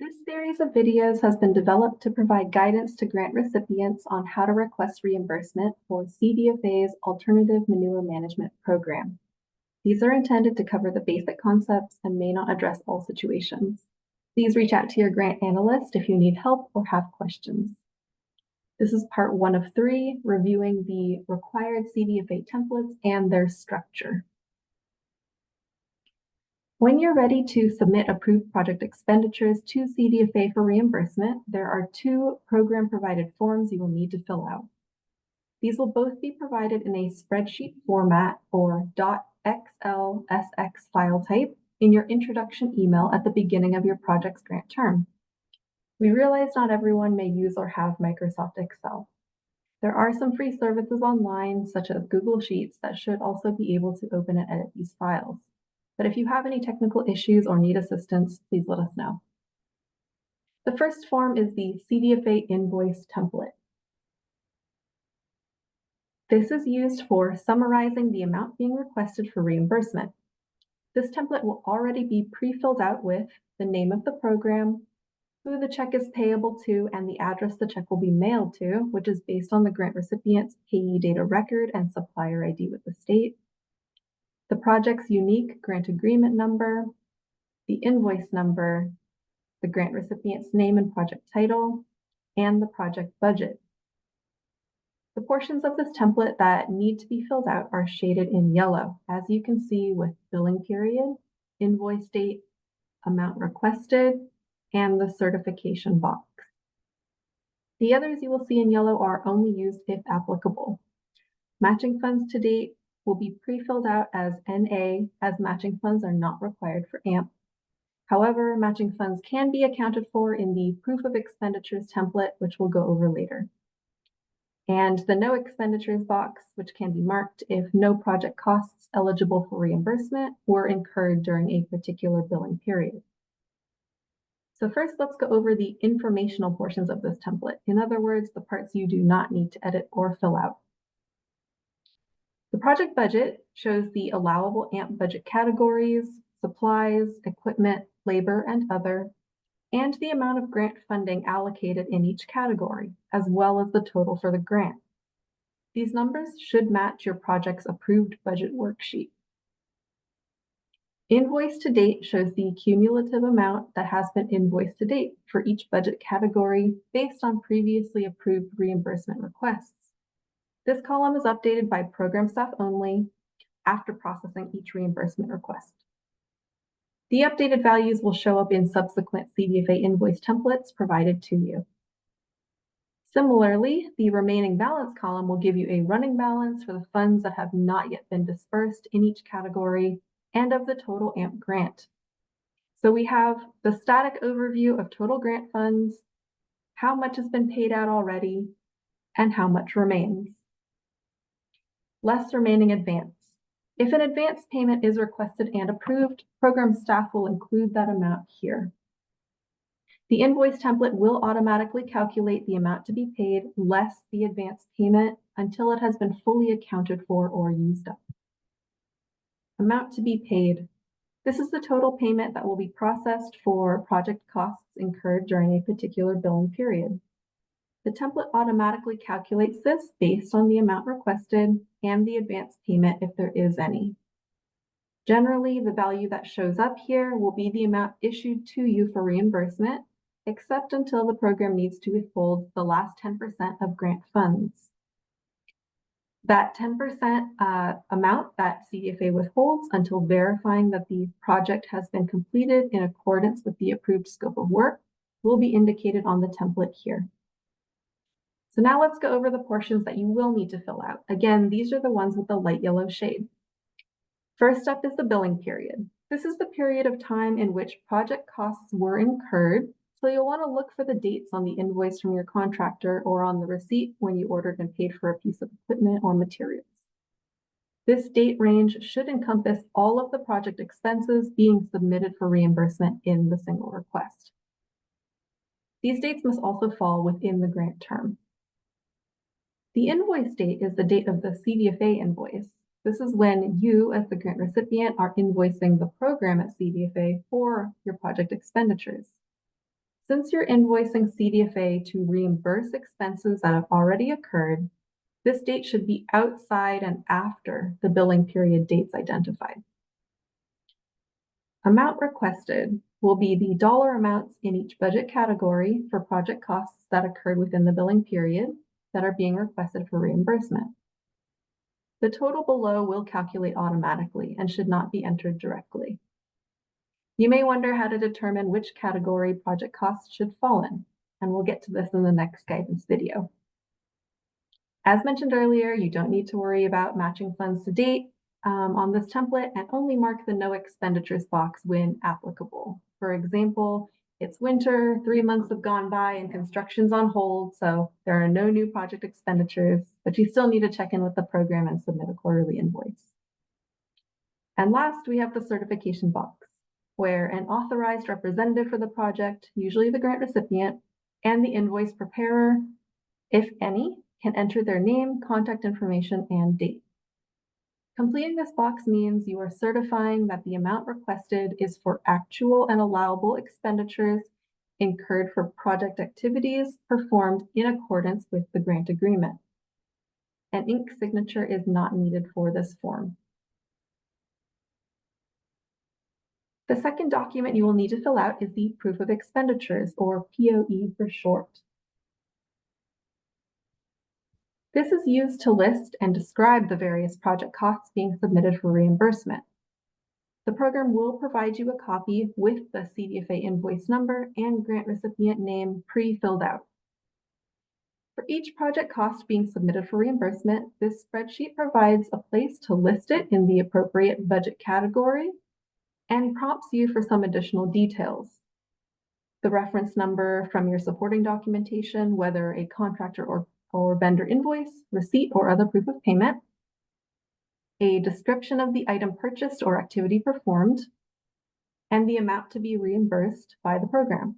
This series of videos has been developed to provide guidance to grant recipients on how to request reimbursement for CDFA's Alternative Manure Management Program. These are intended to cover the basic concepts and may not address all situations. Please reach out to your grant analyst if you need help or have questions. This is part 1 of 3, reviewing the required CDFA templates and their structure. When you're ready to submit approved project expenditures to CDFA for reimbursement, there are 2 program-provided forms you will need to fill out. These will both be provided in a spreadsheet format or .xlsx file type in your introduction email at the beginning of your project's grant term. We realize not everyone may use or have Microsoft Excel. There are some free services online, such as Google Sheets, that should also be able to open and edit these files. But if you have any technical issues or need assistance, please let us know. The first form is the CDFA invoice template. This is used for summarizing the amount being requested for reimbursement. This template will already be pre-filled out with the name of the program, who the check is payable to, and the address the check will be mailed to, which is based on the grant recipient's payee data record and supplier ID with the state, the project's unique grant agreement number, the invoice number, the grant recipient's name and project title, and the project budget. The portions of this template that need to be filled out are shaded in yellow, as you can see with billing period, invoice date, amount requested, and the certification box. The others you will see in yellow are only used if applicable. Matching funds to date will be pre-filled out as NA, as matching funds are not required for AMP. However, matching funds can be accounted for in the proof of expenditures template, which we'll go over later. And the no expenditures box, which can be marked if no project costs eligible for reimbursement were incurred during a particular billing period. So first, let's go over the informational portions of this template. In other words, the parts you do not need to edit or fill out. The project budget shows the allowable AMP budget categories, supplies, equipment, labor, and other, and the amount of grant funding allocated in each category, as well as the total for the grant. These numbers should match your project's approved budget worksheet. Invoice to date shows the cumulative amount that has been invoiced to date for each budget category based on previously approved reimbursement requests. This column is updated by program staff only after processing each reimbursement request. The updated values will show up in subsequent CDFA invoice templates provided to you. Similarly, the remaining balance column will give you a running balance for the funds that have not yet been dispersed in each category and of the total AMP grant. So we have the static overview of total grant funds, how much has been paid out already, and how much remains. Less remaining advance. If an advance payment is requested and approved, program staff will include that amount here. The invoice template will automatically calculate the amount to be paid less the advance payment until it has been fully accounted for or used up. Amount to be paid. This is the total payment that will be processed for project costs incurred during a particular billing period. The template automatically calculates this based on the amount requested and the advance payment if there is any. Generally, the value that shows up here will be the amount issued to you for reimbursement, except until the program needs to withhold the last 10% of grant funds. That 10% amount that CDFA withholds until verifying that the project has been completed in accordance with the approved scope of work will be indicated on the template here. So now let's go over the portions that you will need to fill out. Again, these are the ones with the light yellow shade. First up is the billing period. This is the period of time in which project costs were incurred, so you'll want to look for the dates on the invoice from your contractor or on the receipt when you ordered and paid for a piece of equipment or materials. This date range should encompass all of the project expenses being submitted for reimbursement in the single request. These dates must also fall within the grant term. The invoice date is the date of the CDFA invoice. This is when you, as the grant recipient, are invoicing the program at CDFA for your project expenditures. Since you're invoicing CDFA to reimburse expenses that have already occurred, this date should be outside and after the billing period dates identified. Amount requested will be the dollar amounts in each budget category for project costs that occurred within the billing period that are being requested for reimbursement. The total below will calculate automatically and should not be entered directly. You may wonder how to determine which category project costs should fall in, and we'll get to this in the next guidance video. As mentioned earlier, you don't need to worry about matching funds to date on this template, and only mark the no expenditures box when applicable. For example, it's winter, 3 months have gone by and construction's on hold, so there are no new project expenditures, but you still need to check in with the program and submit a quarterly invoice. And last, we have the certification box, where an authorized representative for the project, usually the grant recipient, and the invoice preparer, if any, can enter their name, contact information, and date. Completing this box means you are certifying that the amount requested is for actual and allowable expenditures incurred for project activities performed in accordance with the grant agreement. An ink signature is not needed for this form. The second document you will need to fill out is the Proof of Expenditures, or POE for short. This is used to list and describe the various project costs being submitted for reimbursement. The program will provide you a copy with the CDFA invoice number and grant recipient name pre-filled out. For each project cost being submitted for reimbursement, this spreadsheet provides a place to list it in the appropriate budget category and prompts you for some additional details. The reference number from your supporting documentation, whether a contractor or vendor invoice, receipt, or other proof of payment, a description of the item purchased or activity performed, and the amount to be reimbursed by the program.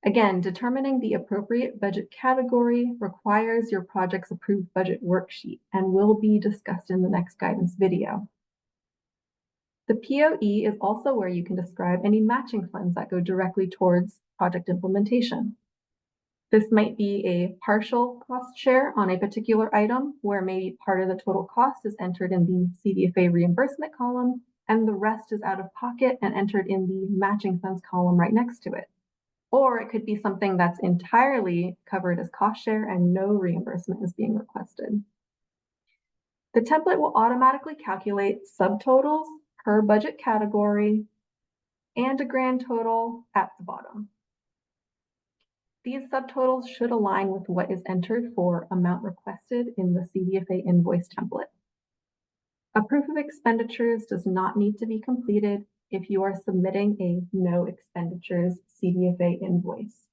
Again, determining the appropriate budget category requires your project's approved budget worksheet and will be discussed in the next guidance video. The POE is also where you can describe any matching funds that go directly towards project implementation. This might be a partial cost share on a particular item, where maybe part of the total cost is entered in the CDFA reimbursement column, and the rest is out of pocket and entered in the matching funds column right next to it. Or it could be something that's entirely covered as cost share and no reimbursement is being requested. The template will automatically calculate subtotals per budget category and a grand total at the bottom. These subtotals should align with what is entered for amount requested in the CDFA invoice template. A proof of expenditures does not need to be completed if you are submitting a no expenditures CDFA invoice.